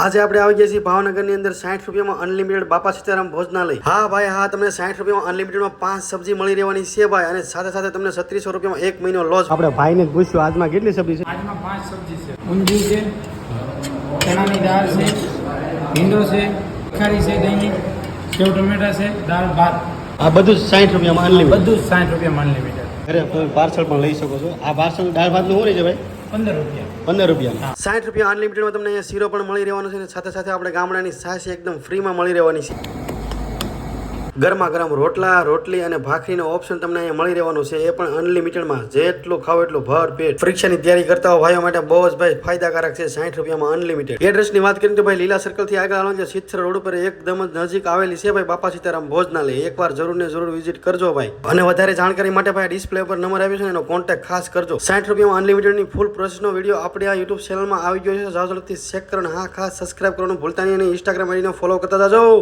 આજે આપણે આવી ગયા છીએ ભાવનગરની અંદર 60 રૂપિયામાં અનલિમિટેડ બાપા સીતારામ ભોજનાલય। હા ભાઈ હા, તમને 60 રૂપિયામાં અનલિમિટેડમાં 5 સબ્જી મળી રહેવાની છે ભાઈ, અને સાથે સાથે તમને 3600 રૂપિયામાં 1 મહિનો લોજ। આપણે ભાઈને પૂછ્યું આજમાં કેટલી સબ્જી છે? આજમાં 5 સબ્જી છે, ઊંધિયું છે, ચણાની દાળ છે, ભીંડો છે, ખારી છે, દહીં, સેવ ટમેટા છે, દાળ ભાત। આ બધું 60 રૂપિયામાં અનલિમિટેડ, બધું 60 રૂપિયામાં અનલિમિટેડ। અરે તમે પાર્સલ પણ લઈ શકો છો। આ પાર્સલ દાળ ભાતનું શું રહે છે ભાઈ? 15 રૂપિયા। 15 રૂપિયા। 60 રૂપિયા અનલિમિટેડમાં તમને અહીંયા શીરો પણ મળી રહેવાનો છે, અને સાથે સાથે આપણે ગામડાની છાશ એકદમ ફ્રીમાં મળી રહેવાની છે। ગરમા ગરમ રોટલા, રોટલી અને ભાખરીનો ઓપ્શન તમને અહીંયા મળી રહેવાનું છે, એ પણ અનલિમિટેડમાં। જેટલું ખાવ એટલું ભર પેટ। પરીક્ષાની તૈયારી કરતા હોય ભાઈઓ માટે બહુ જ ભાઈ ફાયદાકારક છે 60 રૂપિયામાં અનલિમિટેડ। એડ્રેસની વાત કરીએ તો ભાઈ લીલા સર્કલથી આગળ આવો એટલે સિત્સર રોડ ઉપર એકદમ જ નજીક આવેલી છે ભાઈ બાપા સીતારામ ભોજનાલય। એકવાર જરૂર ને જરૂર વિઝિટ કરજો ભાઈ, અને વધારે જાણકારી માટે ભાઈ ડિસ્પ્લે પર નંબર આપ્યો છે, એનો કોન્ટેક્ટ ખાસ કરજો। 60 રૂપિયામાં અનલિમિટેડની ફૂલ પ્રોસેસનો વિડીયો આપણે આ યુટ્યુબ ચેનલમાં આવી ગયો છે, ઝડપથી ચેક કરો। હા, ખાસ સબસ્ક્રાઇબ કરવાનું ભૂલતા નહીં, અને ઇન્સ્ટાગ્રામ આઈડીને ફોલો કરતા જાજો।